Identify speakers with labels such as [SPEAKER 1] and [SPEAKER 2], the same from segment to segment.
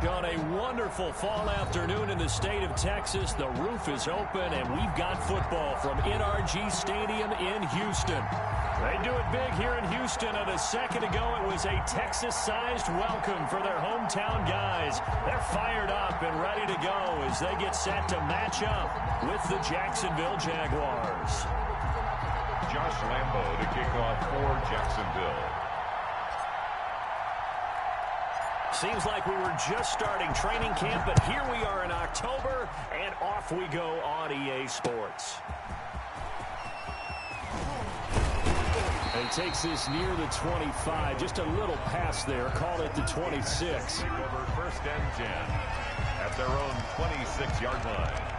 [SPEAKER 1] On a wonderful fall afternoon in the state of Texas, the roof is open, and we've got football from NRG Stadium in Houston. They do it big here in Houston, and a second ago it was a Texas-sized welcome for their hometown guys. They're fired up and ready to go as they get set to match up with the Jacksonville Jaguars.
[SPEAKER 2] Josh Lambo to kick off for Jacksonville.
[SPEAKER 1] Seems like we were just starting training camp, but here we are in October, and off we go on EA Sports. He takes this near the 25, just a little pass there, called it the 26.
[SPEAKER 2] Over first and 10 at their own 26-yard line.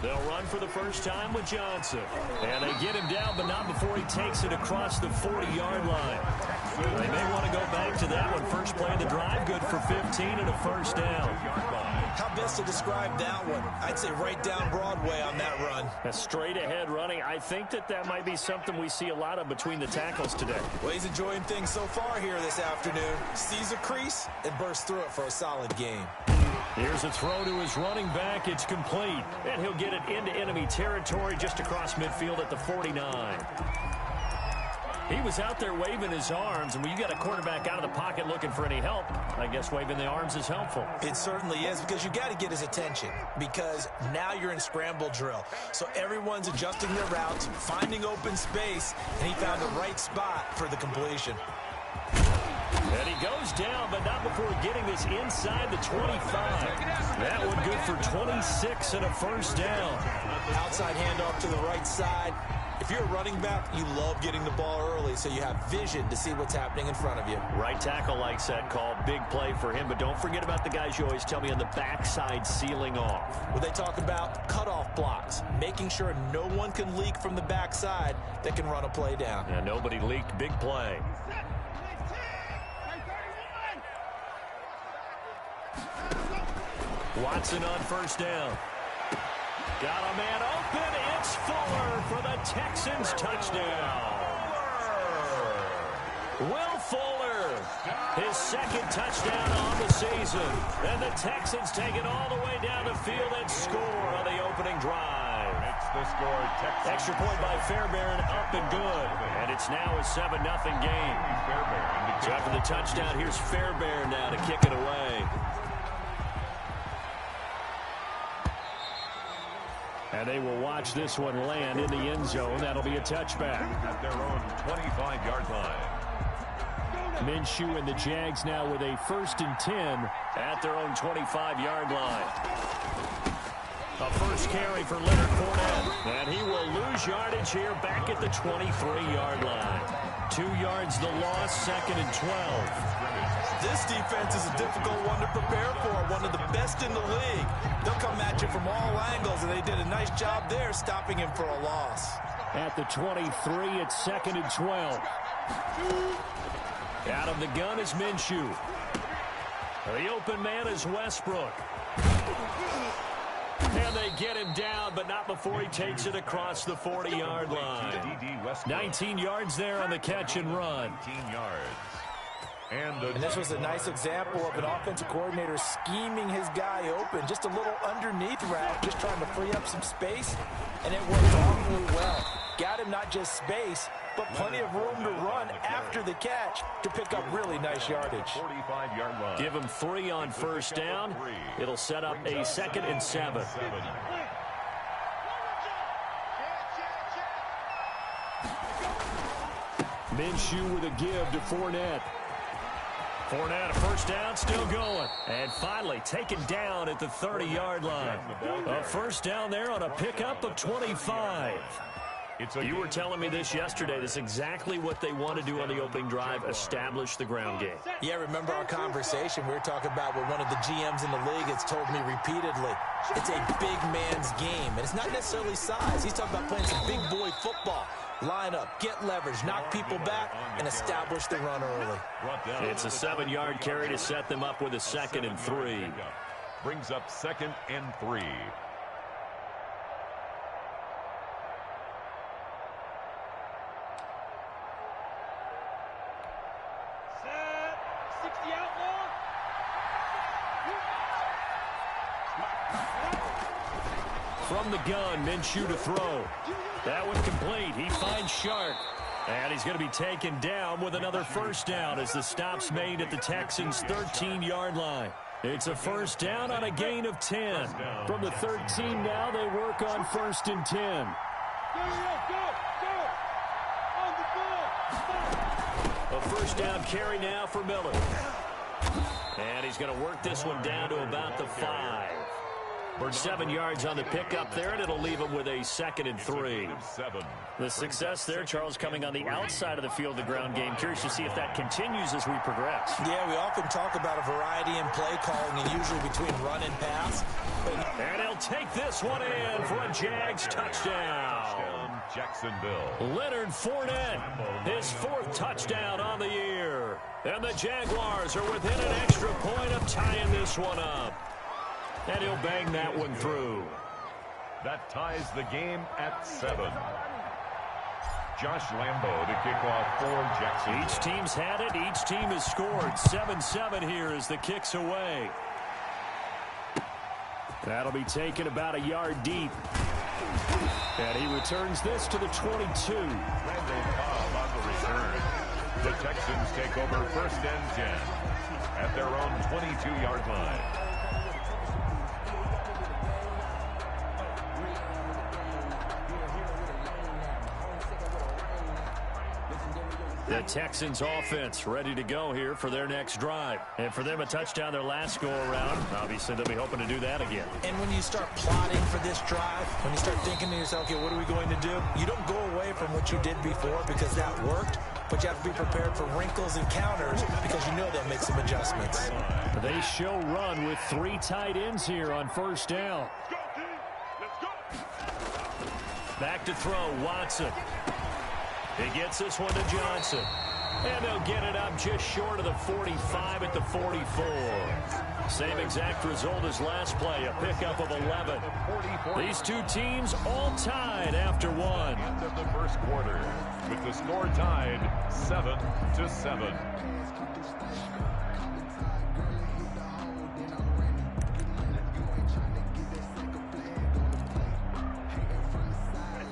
[SPEAKER 1] They'll run for the first time with Johnson. And they get him down, but not before he takes it across the 40-yard line. They may want to go back to that one. First play of the drive, good for 15 and a first down.
[SPEAKER 3] How best to describe that one? I'd say right down Broadway on that run.
[SPEAKER 1] A straight-ahead running. I think that might be something we see a lot of between the tackles today.
[SPEAKER 3] Well, he's enjoying things so far here this afternoon. Sees a crease and bursts through it for a solid game.
[SPEAKER 1] Here's a throw to his running back. It's complete. And he'll get it into enemy territory just across midfield at the 49. He was out there waving his arms, and when you got a quarterback out of the pocket looking for any help, I guess waving the arms is helpful.
[SPEAKER 3] It certainly is, because you got to get his attention, because now you're in scramble drill. So everyone's adjusting their routes, finding open space, and he found the right spot for the completion.
[SPEAKER 1] And he goes down, but not before getting this inside the 25. That one good for 26 and a first down.
[SPEAKER 3] Outside handoff to the right side. If you're a running back, you love getting the ball early so you have vision to see what's happening in front of you.
[SPEAKER 1] Right tackle likes that call. Big play for him, but don't forget about the guys you always tell me on the backside sealing off.
[SPEAKER 3] Well, they talk about cutoff blocks, making sure no one can leak from the backside that can run a play down.
[SPEAKER 1] Yeah, nobody leaked. Big play. Watson on first down. Got a man open. It's Fuller for the Texans touchdown. Will Fuller, his second touchdown on the season. And the Texans take it all the way down the field and score on the opening drive.
[SPEAKER 2] Makes the score Texans.
[SPEAKER 1] Extra point by Fairbairn, up and good. And it's now a 7-0 game. So after the touchdown, here's Fairbairn now to kick it away. And they will watch this one land in the end zone. That'll be a touchback.
[SPEAKER 2] At their own 25-yard line.
[SPEAKER 1] Minshew and the Jags now with a 1st and 10 at their own 25-yard line. A first carry for Leonard Fournette. And he will lose yardage here back at the 23-yard line. 2 yards the loss, 2nd and 12.
[SPEAKER 3] This defense is a difficult one to prepare for, one of the best in the league. They'll come at you from all angles, and they did a nice job there stopping him for a loss.
[SPEAKER 1] At the 23, it's 2nd and 12. Out of the gun is Minshew. The open man is Westbrook. And they get him down, but not before he takes it across the 40-yard line. 19 yards there on the catch and run.
[SPEAKER 2] 19 yards.
[SPEAKER 3] And this was a nice example of an offensive coordinator scheming his guy open. Just a little underneath route, just trying to free up some space, and it worked awfully well. Got him not just space, but plenty of room to run after the catch to pick up really nice yardage.
[SPEAKER 2] 45-yard run.
[SPEAKER 1] Give him 3 on first down. It'll set up a 2nd and 7. Minshew with a give to Fournette. Fournette, a first down, still going. And finally taken down at the 30-yard line. A first down there on a pickup of 25. You were telling me this yesterday. This is exactly what they want to do on the opening drive, establish the ground game.
[SPEAKER 3] Yeah, remember our conversation? We were talking about what one of the GMs in the league has told me repeatedly. It's a big man's game, and it's not necessarily size. He's talking about playing some big boy football. Line up, get leverage, knock people back, and establish the run early.
[SPEAKER 1] It's a 7-yard carry to set them up with a 2nd and 3.
[SPEAKER 2] Brings up 2nd and 3.
[SPEAKER 1] From the gun, Minshew to throw. That one complete. He finds Sharp. And he's going to be taken down with another first down as the stop's made at the Texans' 13-yard line. It's a first down on a gain of 10. From the 13 now, they work on 1st and 10. A first down carry now for Miller. And he's going to work this one down to about the 5. 7 yards on the pickup there, and it'll leave him with a 2nd and 3. The success there, Charles, coming on the outside of the field, the ground game. Curious to see if that continues as we progress.
[SPEAKER 3] Yeah, we often talk about a variety in play calling, and usually between run and pass.
[SPEAKER 1] And he'll take this one in for a Jags touchdown.
[SPEAKER 2] Jacksonville.
[SPEAKER 1] Leonard Fournette, his 4th touchdown on the year. And the Jaguars are within an extra point of tying this one up. And he'll bang that one through.
[SPEAKER 2] That ties the game at 7. Josh Lambo to kick off for Jacksonville.
[SPEAKER 1] Each team's had it. Each team has scored. 7-7 here as the kick's away. That'll be taken about a yard deep. And he returns this to the 22.
[SPEAKER 2] Randall Cobb on the return. The Texans take over 1st and 10 at their own 22-yard line.
[SPEAKER 1] The Texans offense ready to go here for their next drive. And for them, a touchdown their last go-around. Obviously, they'll be hoping to do that again.
[SPEAKER 3] And when you start plotting for this drive, when you start thinking to yourself, okay, what are we going to do? You don't go away from what you did before because that worked, but you have to be prepared for wrinkles and counters because you know they'll make some adjustments.
[SPEAKER 1] They show run with 3 tight ends here on 1st down. Back to throw, Watson. He gets this one to Johnson. And they'll get it up just short of the 45 at the 44. Same exact result as last play, a pickup of 11. These two teams all tied after one.
[SPEAKER 2] End of the first quarter with the score tied 7-7.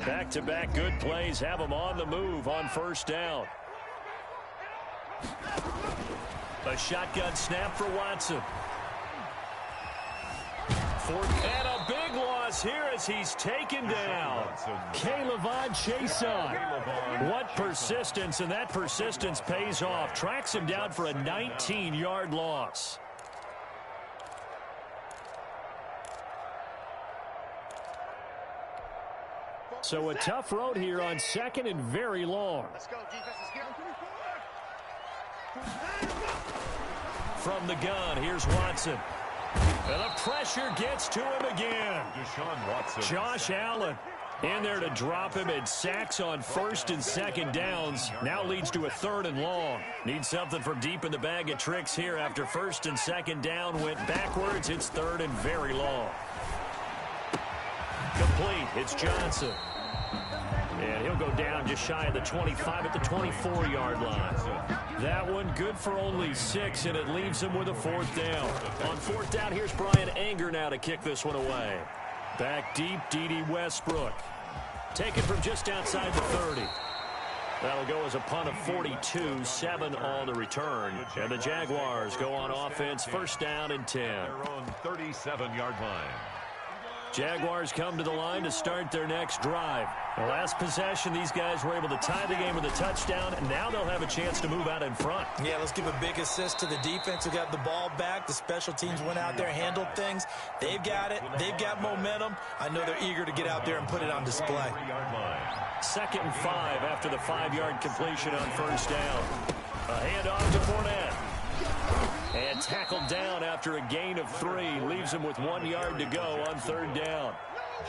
[SPEAKER 1] Back-to-back good plays have them on the move on 1st down. A shotgun snap for Watson. And a big loss here as he's taken down. K'Lavon Chaisson. What persistence, and that persistence pays off. Tracks him down for a 19-yard loss. So a tough road here on 2nd and very long.
[SPEAKER 4] Let's go, defense is good.
[SPEAKER 1] From the gun, here's Watson. And the pressure gets to him again.
[SPEAKER 2] Deshaun Watson.
[SPEAKER 1] Josh Allen in there to drop him, and sacks on 1st and 2nd downs. Now leads to a 3rd and long. Needs something from deep in the bag of tricks here after 1st and 2nd down went backwards. It's 3rd and very long. Complete. It's Johnson. And he'll go down just shy of the 25 at the 24-yard line. That one good for only 6, and it leaves him with a 4th down. On 4th down, here's Brian Anger now to kick this one away. Back deep, D.D. Westbrook. Taken from just outside the 30. That'll go as a punt of 42, 7 on the return. And the Jaguars go on offense, 1st down and 10.
[SPEAKER 2] Their own 37-yard line.
[SPEAKER 1] Jaguars come to the line to start their next drive. The last possession, these guys were able to tie the game with a touchdown, and now they'll have a chance to move out in front.
[SPEAKER 3] Yeah, let's give a big assist to the defense who got the ball back. The special teams went out there, handled things. They've got it. They've got momentum. I know they're eager to get out there and put it on display.
[SPEAKER 1] 2nd and 5 after the 5-yard completion on 1st down. A handoff to Fournette. And tackled down after a gain of 3. Leaves him with 1 yard to go on 3rd down.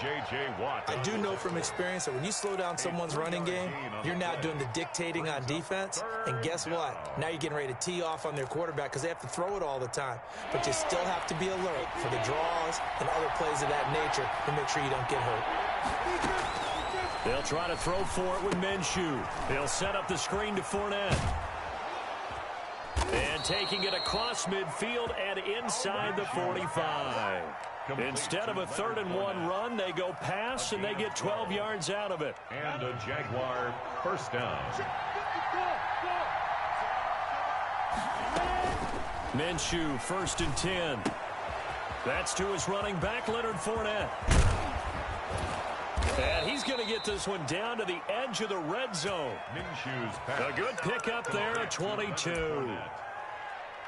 [SPEAKER 2] J.J. Watt.
[SPEAKER 3] I do know from experience that when you slow down someone's running game, you're now doing the dictating on defense. And guess what? Now you're getting ready to tee off on their quarterback because they have to throw it all the time. But you still have to be alert for the draws and other plays of that nature to make sure you don't get hurt.
[SPEAKER 1] They'll try to throw for it with Minshew. They'll set up the screen to Fournette. And taking it across midfield and inside the 45. Instead of a 3rd-and-1 run, they go pass, and they get 12 yards out of it.
[SPEAKER 2] And a Jaguar first down.
[SPEAKER 1] Minshew, 1st and 10. That's to his running back, Leonard Fournette. And he's going to get this one down to the edge of the red zone.
[SPEAKER 2] Minshew's pass.
[SPEAKER 1] A good pickup there at 22.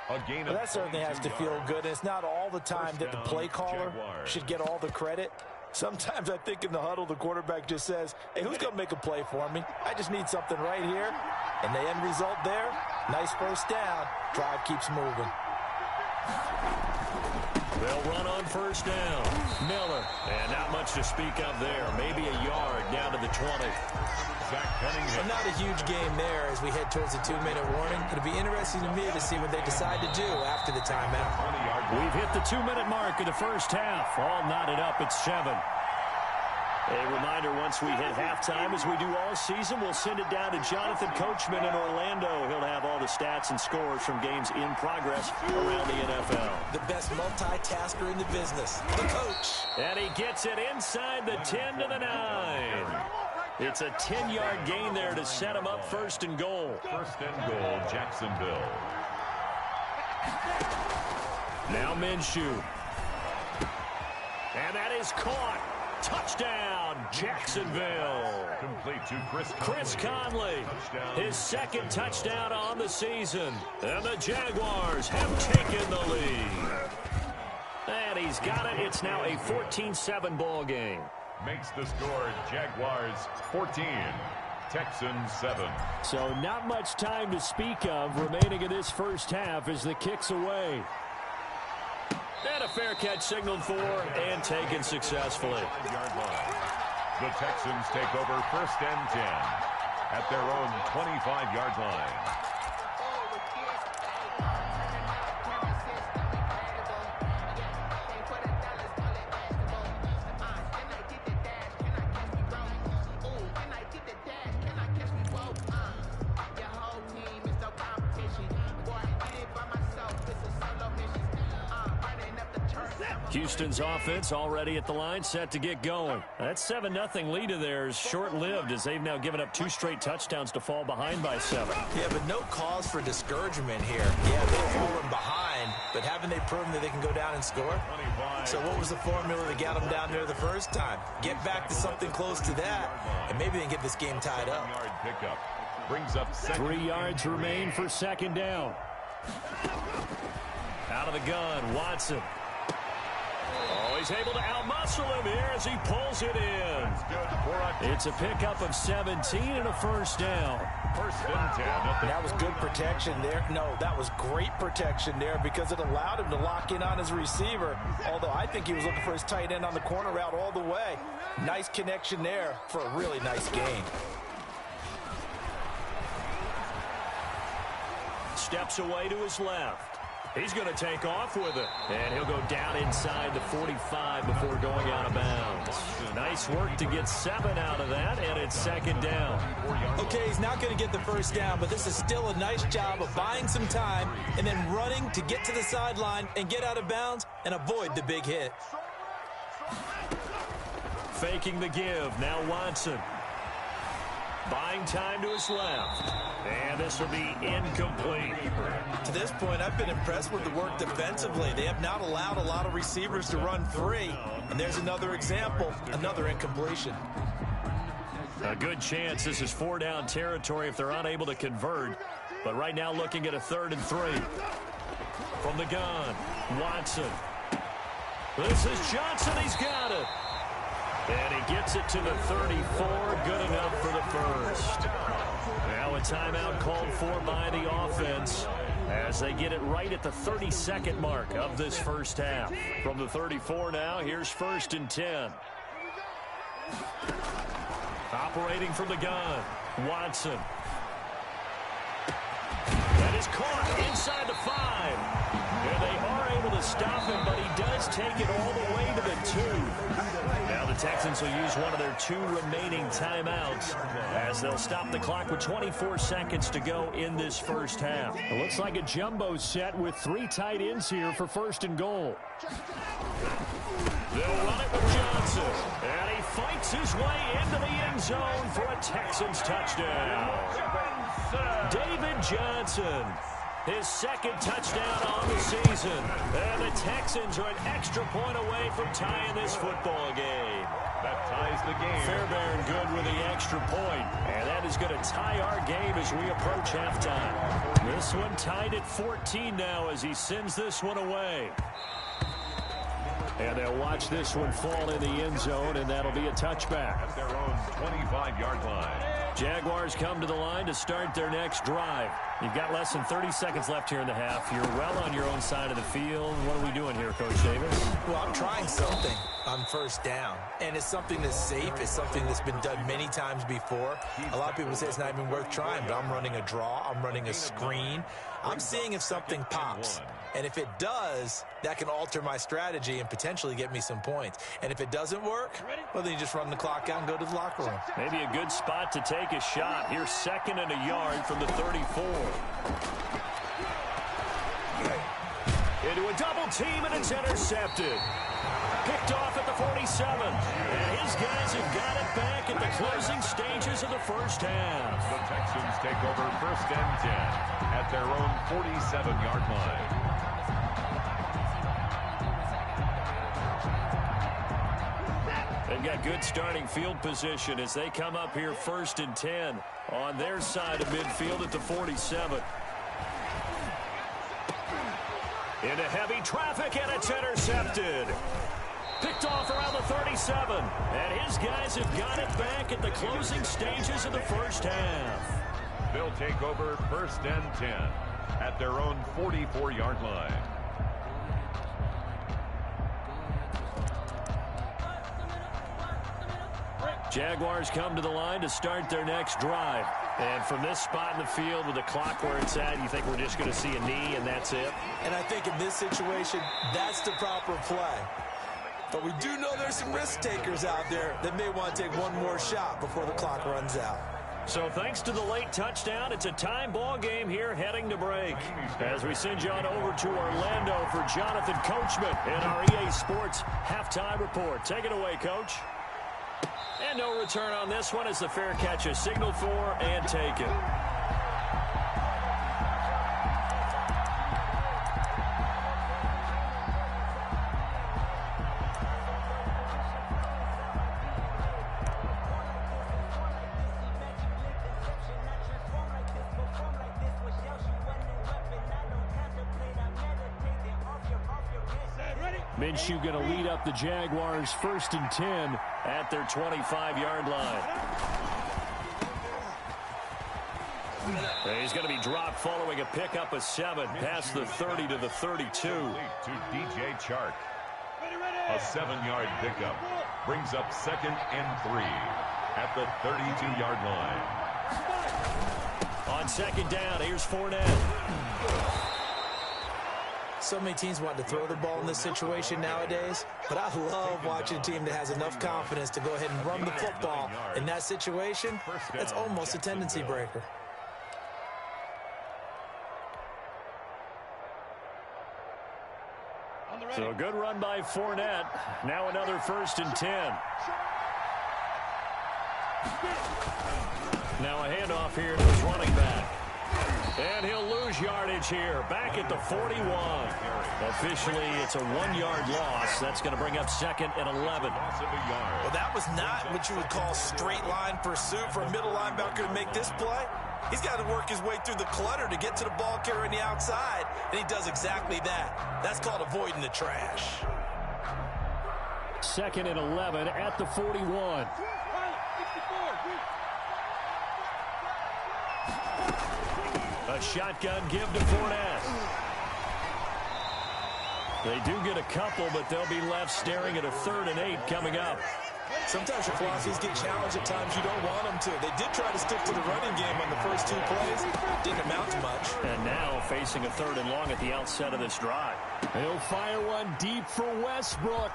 [SPEAKER 3] Well, that certainly has to feel good. And it's not all the time that the play caller should get all the credit. Sometimes I think in the huddle, the quarterback just says, hey, who's going to make a play for me? I just need something right here. And the end result there, nice first down. Drive keeps moving.
[SPEAKER 1] They'll run on first down. Miller. And not much to speak of there. Maybe a yard down to the 20.
[SPEAKER 3] Well, not a huge game there as we head towards the 2-minute warning. It'll be interesting to me to see what they decide to do after the timeout.
[SPEAKER 1] We've hit the 2-minute mark of the first half. All knotted up at 7. A reminder, once we hit halftime, as we do all season, we'll send it down to Jonathan Coachman in Orlando. He'll have all the stats and scores from games in progress around the NFL.
[SPEAKER 3] The best multitasker in the business, the coach.
[SPEAKER 1] And he gets it inside the 10 to the 9. It's a 10-yard gain there to set him up 1st and goal.
[SPEAKER 2] 1st and goal, Jacksonville.
[SPEAKER 1] Now Minshew. And that is caught. Touchdown, Jacksonville.
[SPEAKER 2] Complete to
[SPEAKER 1] Chris Conley. His 2nd touchdown on the season. And the Jaguars have taken the lead. And he's got it. It's now a 14-7 ball game.
[SPEAKER 2] Makes the score Jaguars 14, Texans 7.
[SPEAKER 1] So not much time to speak of remaining in this first half as the kick's away. And a fair catch signaled for and taken successfully.
[SPEAKER 2] The Texans take over 1st and 10 at their own 25-yard line.
[SPEAKER 1] Houston's offense already at the line, set to get going. That 7-0 lead of theirs short-lived as they've now given up 2 straight touchdowns to fall behind by 7.
[SPEAKER 3] Yeah, but no cause for discouragement here. Yeah, they've fallen behind, but haven't they proven that they can go down and score? So what was the formula that got them down there the first time? Get back to something close to that, and maybe they can get this game tied up.
[SPEAKER 2] Brings up
[SPEAKER 1] 3 yards remain for 2nd down. Out of the gun, Watson. Oh, he's able to outmuscle him here as he pulls it in. It's a pickup of 17 and a 1st down.
[SPEAKER 2] 1st and 10.
[SPEAKER 3] That was good protection there. No, that was great protection there because it allowed him to lock in on his receiver. Although I think he was looking for his tight end on the corner route all the way. Nice connection there for a really nice gain.
[SPEAKER 1] Steps away to his left. He's going to take off with it. And he'll go down inside the 45 before going out of bounds. Nice work to get 7 out of that, and it's 2nd down.
[SPEAKER 3] Okay, he's not going to get the 1st down, but this is still a nice job of buying some time and then running to get to the sideline and get out of bounds and avoid the big hit.
[SPEAKER 1] Faking the give. Now Watson. Buying time to his left. And this will be incomplete.
[SPEAKER 3] To this point, I've been impressed with the work defensively. They have not allowed a lot of receivers to run free. And there's another example, another incompletion.
[SPEAKER 1] A good chance this is 4-down territory if they're unable to convert. But right now looking at a 3rd and 3. From the gun, Watson. This is Johnson. He's got it. And he gets it to the 34. Good enough for the 1st. Now a timeout called for by the offense as they get it right at the 32nd mark of this first half. From the 34 now, here's 1st and 10. Operating from the gun, Watson. That is caught inside the 5. And they are able to stop him, but he does take it all the way to the 2. Now the Texans will use one of their 2 remaining timeouts as they'll stop the clock with 24 seconds to go in this first half.
[SPEAKER 4] It looks like a jumbo set with 3 tight ends here for 1st and goal.
[SPEAKER 1] They'll run it with Johnson. And he fights his way into the end zone for a Texans touchdown. David Johnson, his 2nd touchdown on the season. And the Texans are an extra point away from tying this football game.
[SPEAKER 2] That ties the game.
[SPEAKER 1] Fairbairn good with the extra point. And that is going to tie our game as we approach halftime. This one tied at 14 now as he sends this one away. And they'll watch this one fall in the end zone, and that'll be a touchback.
[SPEAKER 2] At their own 25-yard line.
[SPEAKER 1] Jaguars come to the line to start their next drive. You've got less than 30 seconds left here in the half. You're well on your own side of the field. What are we doing here, Coach Davis?
[SPEAKER 3] Well, I'm trying something on 1st down, and it's something that's safe. It's something that's been done many times before. A lot of people say it's not even worth trying, but I'm running a draw. I'm running a screen. I'm seeing if something pops. And if it does, that can alter my strategy and potentially get me some points. And if it doesn't work, well, then you just run the clock out and go to the locker room.
[SPEAKER 1] Maybe a good spot to take a shot. Here's 2nd and a yard from the 34. Into a double team, and it's intercepted. Picked off at the 47. And his guys have got it back at the closing stages of the first half.
[SPEAKER 2] The Texans take over 1st and 10 at their own 47-yard line.
[SPEAKER 1] They've got good starting field position as they come up here 1st and 10 on their side of midfield at the 47. Into heavy traffic, and it's intercepted. Picked off around the 37. And his guys have got it back at the closing stages of the first half.
[SPEAKER 2] They'll take over 1st and 10 at their own 44-yard line.
[SPEAKER 1] Jaguars come to the line to start their next drive. And from this spot in the field with the clock where it's at, you think we're just going to see a knee and that's it?
[SPEAKER 3] And I think in this situation, that's the proper play. But we do know there's some risk takers out there that may want to take one more shot before the clock runs out.
[SPEAKER 1] So thanks to the late touchdown, it's a time ball game here heading to break. As we send you on over to Orlando for Jonathan Coachman in our EA Sports Halftime Report. Take it away, Coach. And no return on this one as the fair catch is signaled for and taken.
[SPEAKER 4] Minshew going to lead up the Jaguars 1st and 10
[SPEAKER 1] at their 25-yard line. He's going to be dropped following a pickup of 7 past the 30 to the 32.
[SPEAKER 2] To DJ Chark. A 7-yard pickup brings up 2nd and 3 at the 32-yard line.
[SPEAKER 1] On 2nd down, here's Fournette.
[SPEAKER 3] So many teams want to throw the ball in this situation nowadays, but I love watching a team that has enough confidence to go ahead and run the football. In that situation, it's almost a tendency breaker.
[SPEAKER 1] So a good run by Fournette. Now another 1st and 10. Now a handoff here to his running back. And he'll lose yardage here. Back at the 41. Officially, it's a 1-yard loss. That's going to bring up 2nd and 11.
[SPEAKER 3] Well, that was not what you would call straight line pursuit for a middle linebacker to make this play. He's got to work his way through the clutter to get to the ball carrier on the outside, and he does exactly that. That's called avoiding the trash.
[SPEAKER 4] 2nd and 11 at the 41.
[SPEAKER 1] A shotgun give to Fournette. They do get a couple, but they'll be left staring at a 3rd and 8 coming up.
[SPEAKER 3] Sometimes your philosophies get challenged at times you don't want them to. They did try to stick to the running game on the first 2 plays. Didn't amount to much.
[SPEAKER 1] And now facing a 3rd and long at the outset of this drive.
[SPEAKER 4] He'll fire one deep for Westbrook.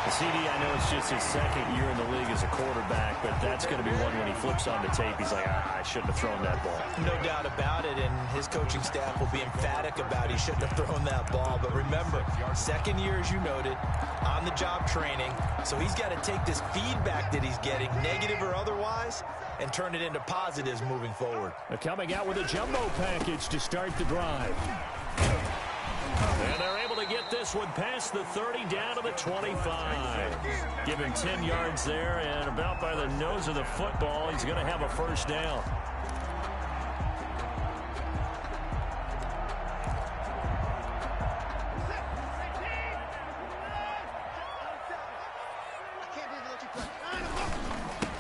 [SPEAKER 1] CD, I know it's just his 2nd year in the league as a quarterback, but that's going to be one when he flips on the tape. He's like, I shouldn't have thrown that ball.
[SPEAKER 3] No doubt about it, and his coaching staff will be emphatic about he shouldn't have thrown that ball. But remember, 2nd year, as you noted, on-the-job training, so he's got to take this feedback that he's getting, negative or otherwise, and turn it into positives moving forward.
[SPEAKER 4] They're coming out with a jumbo package to start the drive.
[SPEAKER 1] And they're able to get this one past the 30 down to the 25. Give him 10 yards there, and about by the nose of the football, he's going to have a 1st down.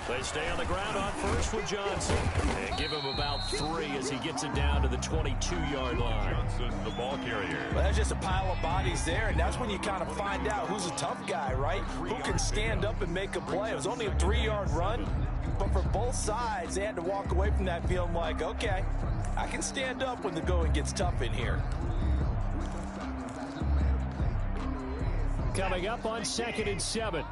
[SPEAKER 1] They stay on the ground on first with Johnson. And give him about 3 as he gets it down to the 22-yard line.
[SPEAKER 2] Johnson, the ball carrier.
[SPEAKER 3] Well, that's just a pile of bodies there, and that's when you kind of find out who's a tough guy, right? Who can stand up and make a play. It was only a 3-yard run, but for both sides, they had to walk away from that feeling like, okay, I can stand up when the going gets tough in here.
[SPEAKER 4] Coming up on 2nd and 7.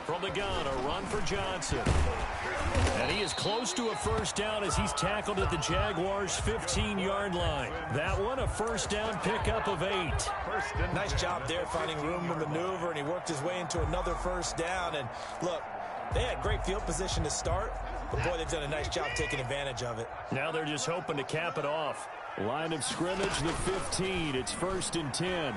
[SPEAKER 1] From the gun, a run for Johnson. And he is close to a 1st down as he's tackled at the Jaguars' 15-yard line. That one, a 1st down pickup of 8.
[SPEAKER 3] Nice job there finding room to maneuver, and he worked his way into another 1st down. And look, they had great field position to start, but boy, they've done a nice job taking advantage of it.
[SPEAKER 1] Now they're just hoping to cap it off.
[SPEAKER 4] Line of scrimmage, the 15. It's 1st and 10.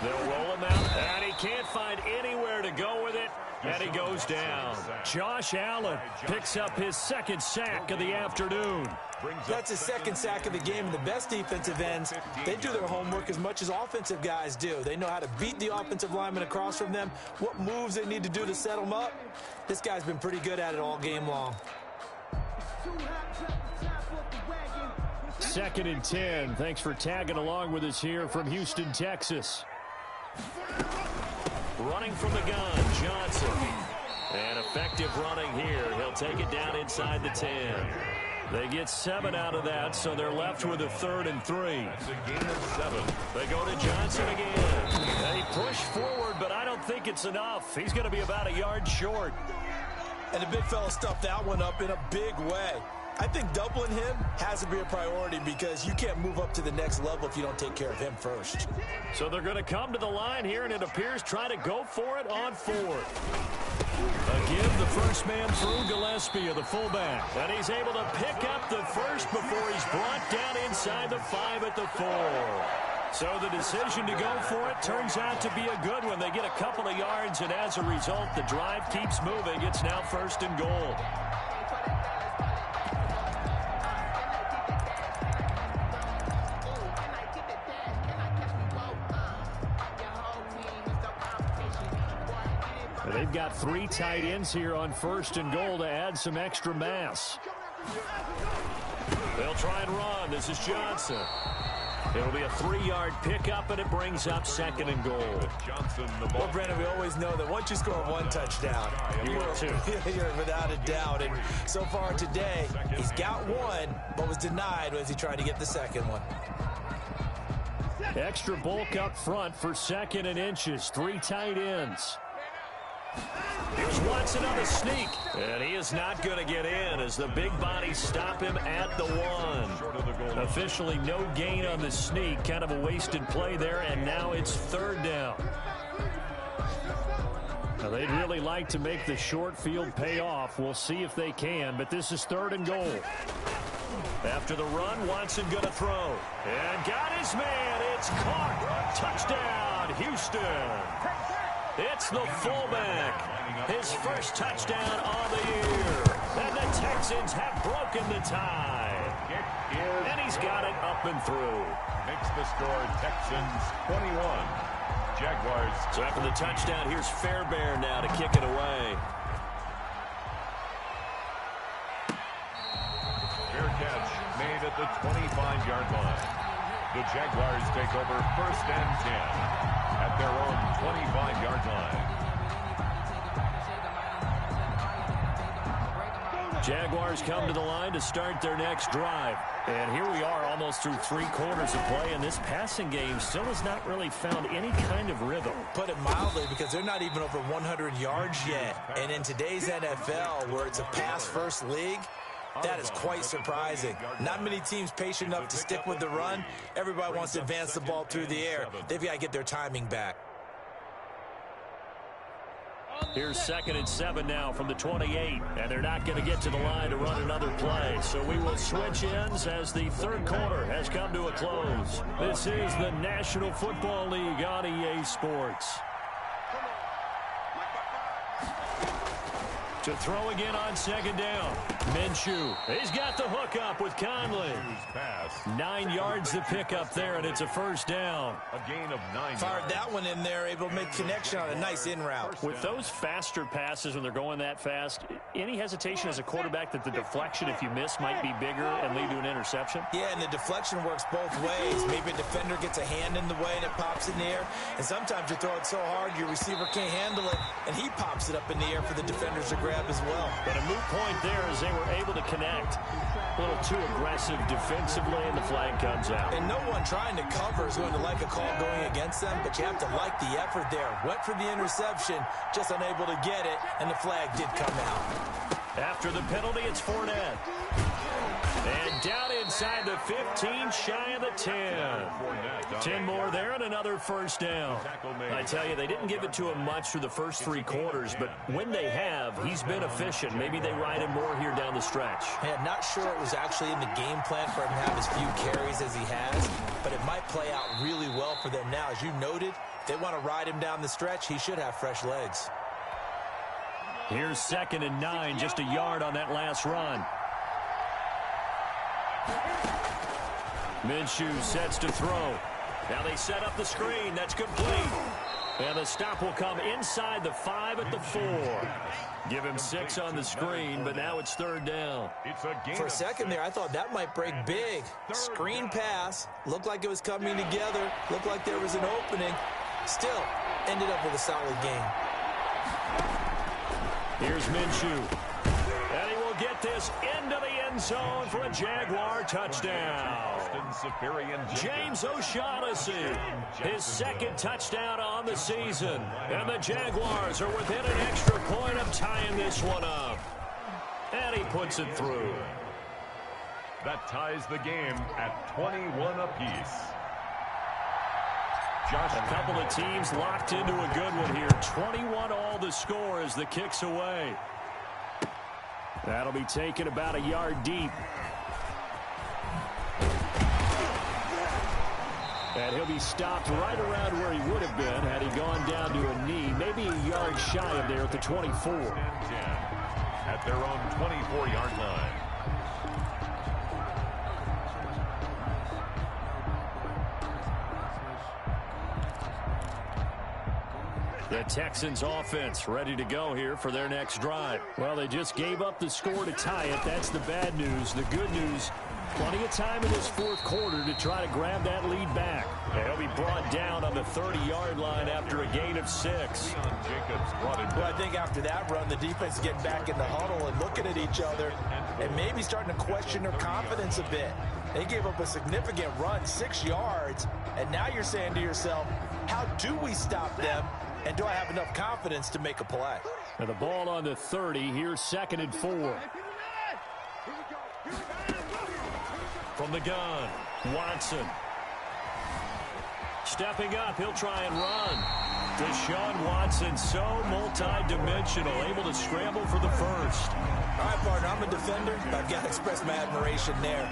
[SPEAKER 1] They'll roll him out, and he can't find anywhere to go with it, and he goes down. Josh Allen picks up his 2nd sack of the afternoon.
[SPEAKER 3] That's his 2nd sack of the game, and the best defensive ends, they do their homework as much as offensive guys do. They know how to beat the offensive lineman across from them, what moves they need to do to set them up. This guy's been pretty good at it all game long.
[SPEAKER 4] 2nd and 10. Thanks for tagging along with us here from Houston, Texas.
[SPEAKER 1] Running from the gun, Johnson. And effective running here. He'll take it down inside the 10. They get 7 out of that, so they're left with a 3rd and 3.
[SPEAKER 2] It's a gain of 7.
[SPEAKER 1] They go to Johnson again. They push forward, but I don't think it's enough. He's going to be about a yard short.
[SPEAKER 3] And the big fella stuffed that one up in a big way. I think doubling him has to be a priority because you can't move up to the next level if you don't take care of him first.
[SPEAKER 1] So they're going to come to the line here, and it appears try to go for it on 4th. Again, the first man through, Gillespie, the fullback. And he's able to pick up the first before he's brought down inside the 5 at the 4. So the decision to go for it turns out to be a good one. They get a couple of yards, and as a result, the drive keeps moving. It's now 1st and goal.
[SPEAKER 4] They've got 3 tight ends here on 1st and goal to add some extra mass.
[SPEAKER 1] They'll try and run. This is Johnson. It'll be a 3-yard pickup, and it brings up 2nd and goal.
[SPEAKER 2] Johnson, the ball.
[SPEAKER 3] Well, Brandon, we always know that once you score 1 touchdown, you're without a doubt. And so far today, he's got 1, but was denied as he tried to get the 2nd one.
[SPEAKER 4] Extra bulk up front for 2nd and inches. 3 tight ends.
[SPEAKER 1] Here's Watson on the sneak, and he is not going to get in as the big bodies stop him at the 1. Officially no gain on the sneak, kind of a wasted play there, and now it's 3rd down.
[SPEAKER 4] Now, they'd really like to make the short field pay off. We'll see if they can, but this is 3rd and goal.
[SPEAKER 1] After the run, Watson going to throw, and got his man. It's caught. Touchdown, Houston. It's the fullback. His first touchdown on the year. And the Texans have broken the tie. And he's got it up and through.
[SPEAKER 2] Makes the score Texans 21. Jaguars.
[SPEAKER 1] So after the touchdown, here's Fairbairn now to kick it away.
[SPEAKER 2] at the 25-yard line. The Jaguars take over 1st and 10 at their own 25-yard line.
[SPEAKER 1] Jaguars come to the line to start their next drive. And here we are almost through 3 quarters of play, and this passing game still has not really found any kind of rhythm.
[SPEAKER 3] Put it mildly, because they're not even over 100 yards yet. And in today's NFL, where it's a pass-first league, that is quite surprising. Not many teams patient enough to stick with the run. Everybody wants to advance the ball through the air. They've got to get their timing back.
[SPEAKER 1] Here's 2nd and 7 now from the 28, and they're not going to get to the line to run another play. So we will switch ends as the 3rd quarter has come to a close. This is the National Football League on EA Sports. To throw again on 2nd down. Minshew. He's got the hook up with Conley. 9 yards to pick up there, and it's a 1st down.
[SPEAKER 2] A gain of 9
[SPEAKER 3] Fired that one in there, able to make connection on a nice in route.
[SPEAKER 1] With those faster passes when they're going that fast, any hesitation as a quarterback that the deflection, if you miss, might be bigger and lead to an interception?
[SPEAKER 3] Yeah, and the deflection works both ways. Maybe a defender gets a hand in the way and it pops in the air. And sometimes you throw it so hard your receiver can't handle it, and he pops it up in the air for the defenders to grab as well.
[SPEAKER 1] But a moot point there as they were able to connect. A little too aggressive defensively, and the flag comes out.
[SPEAKER 3] And no one trying to cover is going to like a call going against them, but you have to like the effort there. Went for the interception, just unable to get it, and the flag did come out.
[SPEAKER 1] After the penalty, it's Fournette. And down inside the 15, shy of the 10. 10 more there and another 1st down. I tell you, they didn't give it to him much through the first 3 quarters, but when they have, he's been efficient. Maybe they ride him more here down the stretch.
[SPEAKER 3] Yeah, not sure it was actually in the game plan for him to have as few carries as he has, but it might play out really well for them now. As you noted, if they want to ride him down the stretch, he should have fresh legs.
[SPEAKER 1] Here's 2nd and 9, just a yard on that last run. Minshew sets to throw. Now they set up the screen. That's complete. And the stop will come inside the 5 at the 4. Give him 6 on the screen, but now it's 3rd down.
[SPEAKER 3] For a second there, I thought that might break big. Screen pass. Looked like it was coming together. Looked like there was an opening. Still, ended up with a solid game.
[SPEAKER 1] Here's Minshew. And he will get this into the end zone for a Jaguar touchdown. James O'Shaughnessy, his 2nd touchdown on the season. And the Jaguars are within an extra point of tying this one up. And he puts it through.
[SPEAKER 2] That ties the game at 21 apiece.
[SPEAKER 1] A couple of teams locked into a good one here. 21 all the score as the kick's away. That'll be taken about a yard deep. And he'll be stopped right around where he would have been had he gone down to a knee, maybe a yard shy of there at the 24.
[SPEAKER 2] At their own 24-yard line.
[SPEAKER 1] The Texans offense ready to go here for their next drive. Well, they just gave up the score to tie it. That's the bad news. The good news, plenty of time in this 4th quarter to try to grab that lead back. They'll be brought down on the 30-yard line after a gain of 6.
[SPEAKER 3] Well, I think after that run, the defense is getting back in the huddle and looking at each other and maybe starting to question their confidence a bit. They gave up a significant run, 6 yards, and now you're saying to yourself, how do we stop them? And do I have enough confidence to make a play?
[SPEAKER 1] Now the ball on the 30. Here's 2nd and 4. From the gun, Watson. Stepping up, he'll try and run. Deshaun Watson, so multi-dimensional, able to scramble for the 1st.
[SPEAKER 3] All right, partner, I'm a defender. I've got to express my admiration there.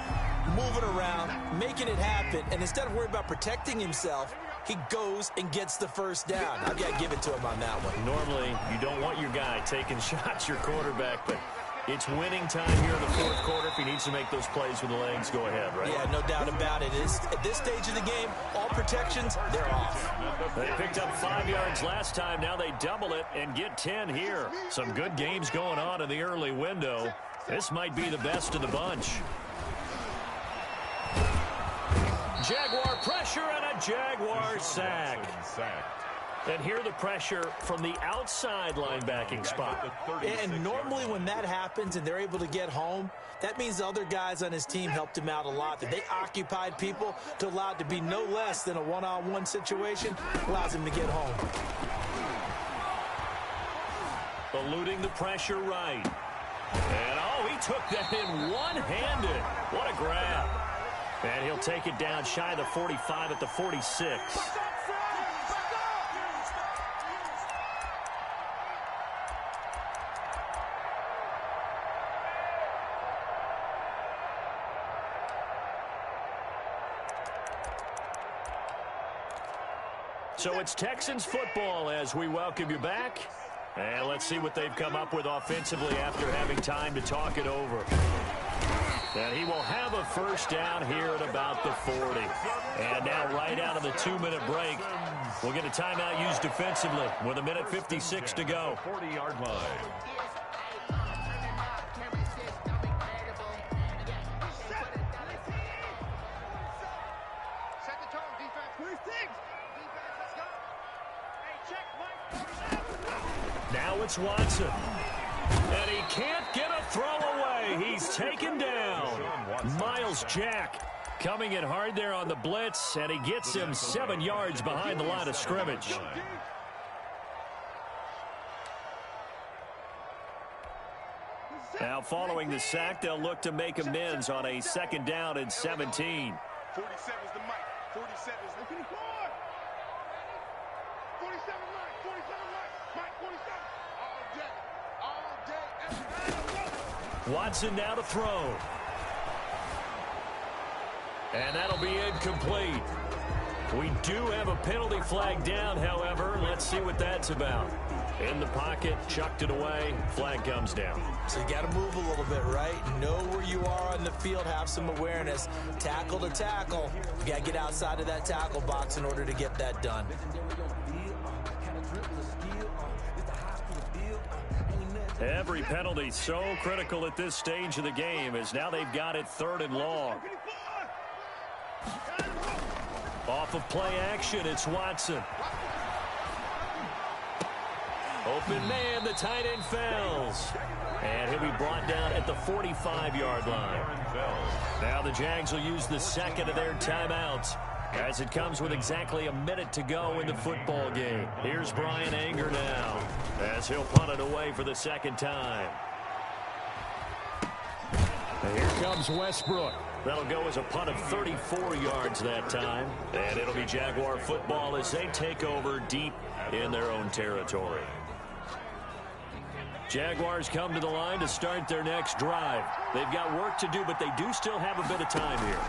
[SPEAKER 3] Moving around, making it happen, and instead of worrying about protecting himself, he goes and gets the 1st down. I've got to give it to him on that one.
[SPEAKER 1] Normally, you don't want your guy taking shots, your quarterback, but it's winning time here in the 4th quarter. If he needs to make those plays with the legs, go ahead, right?
[SPEAKER 3] Yeah, no doubt about it. At this stage of the game, all protections, they're off.
[SPEAKER 1] They picked up 5 yards last time. Now they double it and get 10 here. Some good games going on in the early window. This might be the best of the bunch. Jaguar pressure and a Jaguar sack. And here the pressure from the outside linebacking spot.
[SPEAKER 3] And normally when that happens and they're able to get home, that means the other guys on his team helped him out a lot. That they occupied people to allow it to be no less than a one-on-one situation, allows him to get home.
[SPEAKER 1] Eluding the pressure right. And, oh, he took that in one-handed. What a grab. And he'll take it down shy of the 45 at the 46. So it's Texans football as we welcome you back. And let's see what they've come up with offensively after having time to talk it over. And he will have a first down here at about the 40. And now right out of the 2-minute break, we'll get a timeout used defensively with 1:56 to go.
[SPEAKER 2] 40-yard line.
[SPEAKER 1] Now it's Watson. And he can't get a throw away. He's taken down. Miles Jack coming in hard there on the blitz, and he gets him 7 yards behind the line of scrimmage. Now following the sack, they'll look to make amends on a 2nd down and 17.
[SPEAKER 5] 47 is the mic. 47 is the 54. 47 right. 47 right. Mike 47. All day. All day. Every day.
[SPEAKER 1] Watson now to throw. And that'll be incomplete. We do have a penalty flag down, however. Let's see what that's about. In the pocket, chucked it away, flag comes down.
[SPEAKER 3] So you got to move a little bit, right? Know where you are on the field, have some awareness. Tackle to tackle. You got to get outside of that tackle box in order to get that done.
[SPEAKER 1] Every penalty so critical at this stage of the game, as now they've got it 3rd and long. Off of play action, it's Watson. Open man, the tight end fails. And he'll be brought down at the 45-yard line. Now the Jags will use the 2nd of their timeouts, as it comes with exactly a minute to go in the football game. Here's Brian Anger now, as he'll punt it away for the 2nd time. And here comes Westbrook. That'll go as a punt of 34 yards that time. And it'll be Jaguar football as they take over deep in their own territory. Jaguars come to the line to start their next drive. They've got work to do, but they do still have a bit of time here.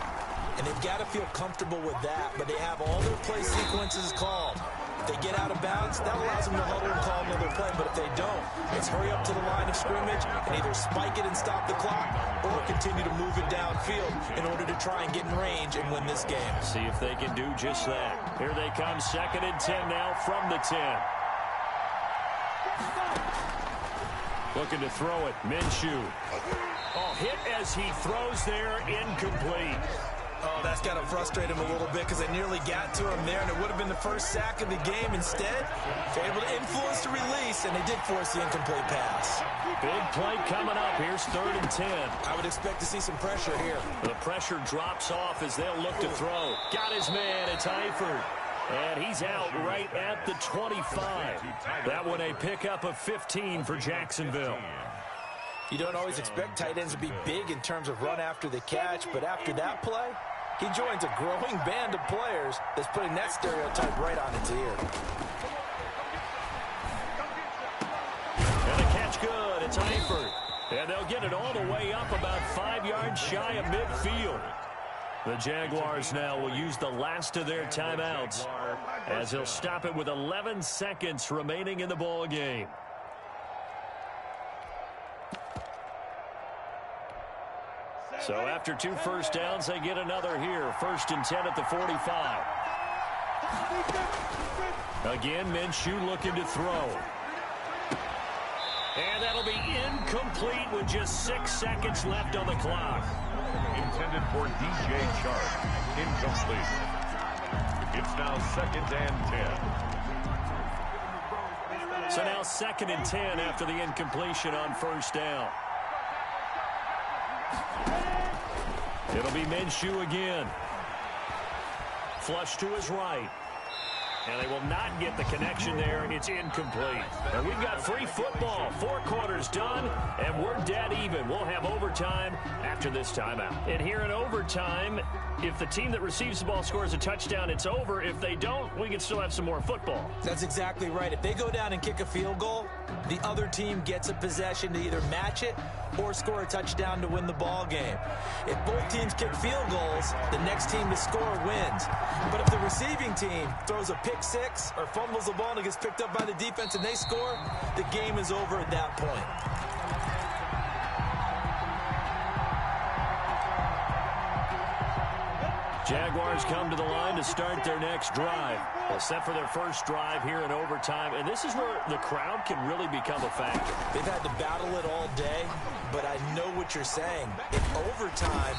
[SPEAKER 3] And they've got to feel comfortable with that, but they have all their play sequences called. If they get out of bounds, that allows them to huddle and call another play. But if they don't, it's hurry up to the line of scrimmage and either spike it and stop the clock or continue to move it downfield in order to try and get in range and win this game.
[SPEAKER 1] See if they can do just that. Here they come, 2nd and 10 now from the 10. Looking to throw it, Minshew. Oh, hit as he throws there, incomplete.
[SPEAKER 3] Oh, that's got to frustrate him a little bit because they nearly got to him there, and it would have been the first sack of the game. Instead, they're able to influence the release, and they did force the incomplete pass.
[SPEAKER 1] Big play coming up. Here's 3rd and 10.
[SPEAKER 3] I would expect to see some pressure here.
[SPEAKER 1] The pressure drops off as they'll look to throw. Got his man. It's Eifert. And he's out right at the 25. That one a pickup of 15 for Jacksonville.
[SPEAKER 3] You don't always expect tight ends to be big in terms of run after the catch, but after that play, he joins a growing band of players that's putting that stereotype right on its ear.
[SPEAKER 1] And a catch good. It's Eifert. And they'll get it all the way up about 5 yards shy of midfield. The Jaguars now will use the last of their timeouts as they'll stop it with 11 seconds remaining in the ball game. So after 2 first downs, they get another here. 1st and 10 at the 45. Again, Minshew looking to throw. And that'll be incomplete with just 6 seconds left on the clock.
[SPEAKER 2] intended for DJ Chark. Incomplete. It's now 2nd and 10.
[SPEAKER 1] So now 2nd and 10 after the incompletion on 1st down. It'll be Minshew again. Flush to his right. And they will not get the connection there. It's incomplete. And we've got free football. 4 quarters done, and we're dead even. We'll have overtime after this timeout. And here in overtime, if the team that receives the ball scores a touchdown, it's over. If they don't, we can still have some more football.
[SPEAKER 3] That's exactly right. If they go down and kick a field goal, the other team gets a possession to either match it or score a touchdown to win the ball game. If both teams kick field goals, the next team to score wins. But if the receiving team throws a pick six or fumbles the ball and it gets picked up by the defense and they score, the game is over at that point.
[SPEAKER 1] Jaguars come to the line to start their next drive. Well, set for their first drive here in overtime, and this is where the crowd can really become a factor.
[SPEAKER 3] They've had to battle it all day, but I know what you're saying. In overtime,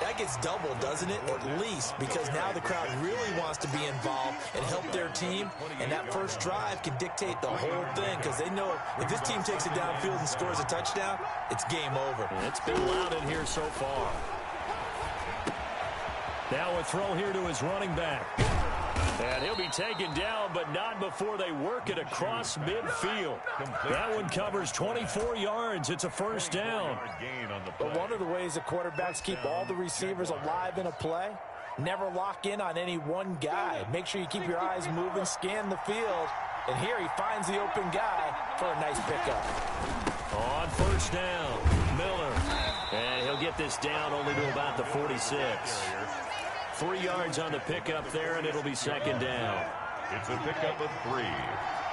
[SPEAKER 3] that gets doubled, doesn't it? At least, because now the crowd really wants to be involved and help their team, and that first drive can dictate the whole thing, because they know if this team takes it downfield and scores a touchdown, it's game over.
[SPEAKER 1] It's been loud in here so far. Now a throw here to his running back. And he'll be taken down, but not before they work it across midfield. That one covers 24 yards. It's a first down.
[SPEAKER 3] But one of the ways that quarterbacks keep all the receivers alive in a play, never lock in on any one guy. Make sure you keep your eyes moving, scan the field. And here he finds the open guy for a nice pickup.
[SPEAKER 1] On first down, Miller. And he'll get this down only to about the 46. 3 yards on the pickup there, and it'll be second down.
[SPEAKER 2] It's a pickup of 3.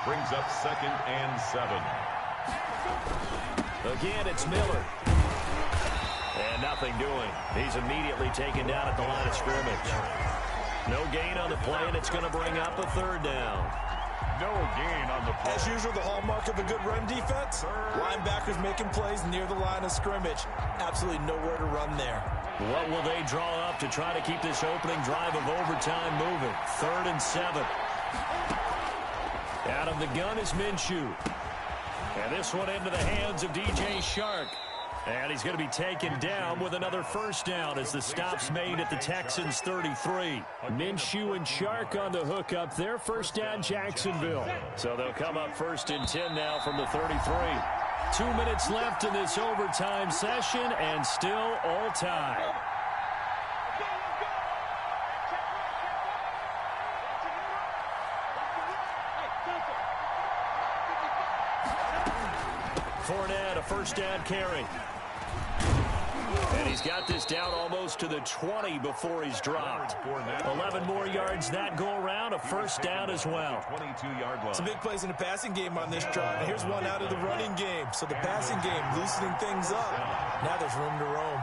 [SPEAKER 2] Brings up 2nd and 7.
[SPEAKER 1] Again, it's Miller. And nothing doing. He's immediately taken down at the line of scrimmage. No gain on the play, and it's going to bring up a 3rd down.
[SPEAKER 2] No gain on the play.
[SPEAKER 3] As usual, the hallmark of a good run defense, linebackers making plays near the line of scrimmage. Absolutely nowhere to run there.
[SPEAKER 1] What will they draw up to try to keep this opening drive of overtime moving? 3rd and 7. Out of the gun is Minshew. And this one into the hands of DJ Chark. And he's going to be taken down with another first down as the stop's made at the Texans' 33. Minshew and Chark on the hook up there. First down, Jacksonville. So they'll come up 1st and 10 now from the 33. 2 minutes left in this overtime session, and still all tied. Fournette, a first down carry. And he's got this down almost to the 20 before he's dropped. 11 more yards that go around, a first down as well.
[SPEAKER 2] 22-yard line.
[SPEAKER 3] Some big plays in the passing game on this drive. And here's one out of the running game. So the passing game loosening things up. Now there's room to roam.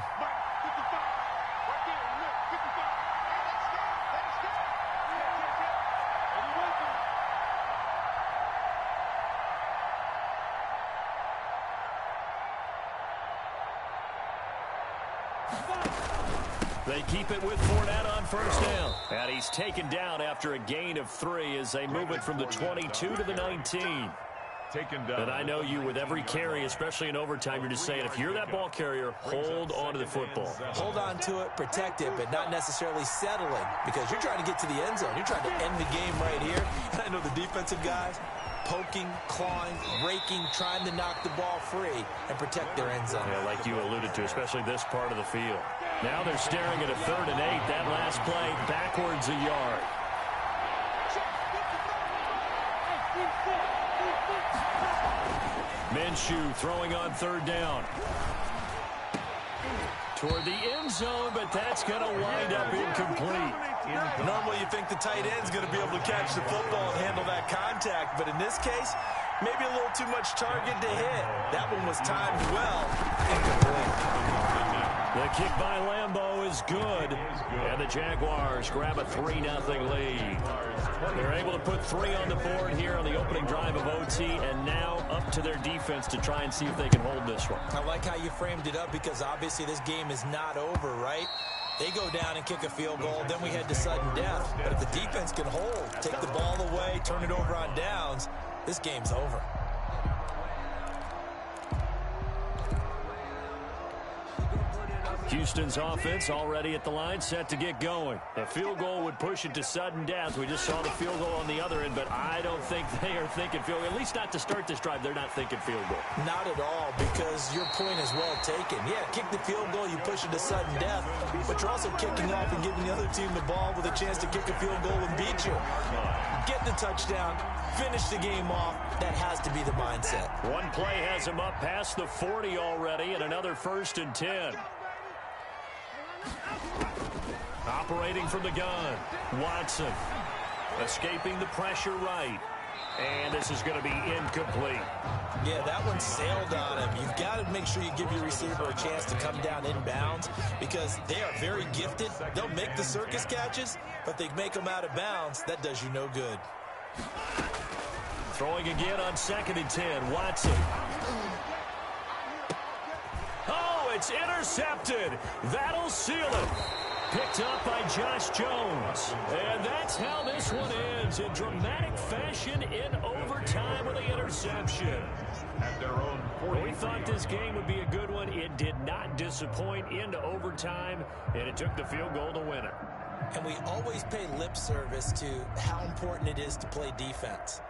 [SPEAKER 1] They keep it with Fournette on first down. And he's taken down after a gain of 3 as they move it from the 22 to the 19.
[SPEAKER 2] Taken down.
[SPEAKER 1] And I know you, with every carry, especially in overtime, you're just saying, if you're that ball carrier, hold on to the football.
[SPEAKER 3] Hold on to it, protect it, but not necessarily settling, because you're trying to get to the end zone. You're trying to end the game right here. And I know the defensive guys poking, clawing, raking, trying to knock the ball free and protect their end zone.
[SPEAKER 1] Yeah, like you alluded to, especially this part of the field. Now they're staring at a 3rd and 8. That last play backwards a yard. Minshew throwing on 3rd down. Toward the end zone, but that's going to wind up incomplete.
[SPEAKER 3] Normally you think the tight end's going to be able to catch the football and handle that contact, but in this case, maybe a little too much target to hit. That one was timed well. Incomplete.
[SPEAKER 1] The kick by Lambeau is good. And the Jaguars grab a 3-0 lead. They're able to put 3 on the board here on the opening drive of OT, and now up to their defense to try and see if they can hold this one.
[SPEAKER 3] I like how you framed it up, because obviously this game is not over, right? They go down and kick a field goal, then we head to sudden death. But if the defense can hold, take the ball away, turn it over on downs, this game's over.
[SPEAKER 1] Houston's offense already at the line, set to get going. A field goal would push it to sudden death. We just saw the field goal on the other end, but I don't think they are thinking field goal. At least not to start this drive. They're not thinking field goal.
[SPEAKER 3] Not at all, because your point is well taken. Yeah, kick the field goal, you push it to sudden death, but you're also kicking off and giving the other team the ball with a chance to kick a field goal and beat you. Get the touchdown, finish the game off. That has to be the mindset.
[SPEAKER 1] One play has him up past the 40 already, and another 1st and 10. Operating from the gun, Watson. Escaping the pressure right. And this is going to be incomplete.
[SPEAKER 3] Yeah, that one sailed on him. You've got to make sure you give your receiver a chance to come down inbounds, because they are very gifted. They'll make the circus catches, but they make them out of bounds. That does you no good.
[SPEAKER 1] Throwing again on 2nd and 10, Watson. Oh, it's intercepted. That'll seal it. Picked up by Josh Jones. And that's how this one ends, in dramatic fashion in overtime with the interception.
[SPEAKER 2] At their own 40.
[SPEAKER 1] We thought this game would be a good one. It did not disappoint into overtime, and it took the field goal to win it.
[SPEAKER 3] And we always pay lip service to how important it is to play defense.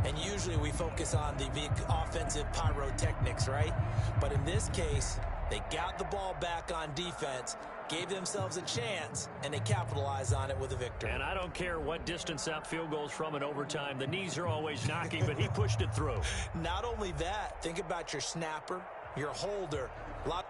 [SPEAKER 3] And usually we focus on the offensive pyrotechnics, right? But in this case, they got the ball back on defense, gave themselves a chance, and they capitalized on it with a victory.
[SPEAKER 1] And I don't care what distance that field goes from in overtime. The knees are always knocking, but he pushed it through.
[SPEAKER 3] Not only that, think about your snapper, your holder. A lot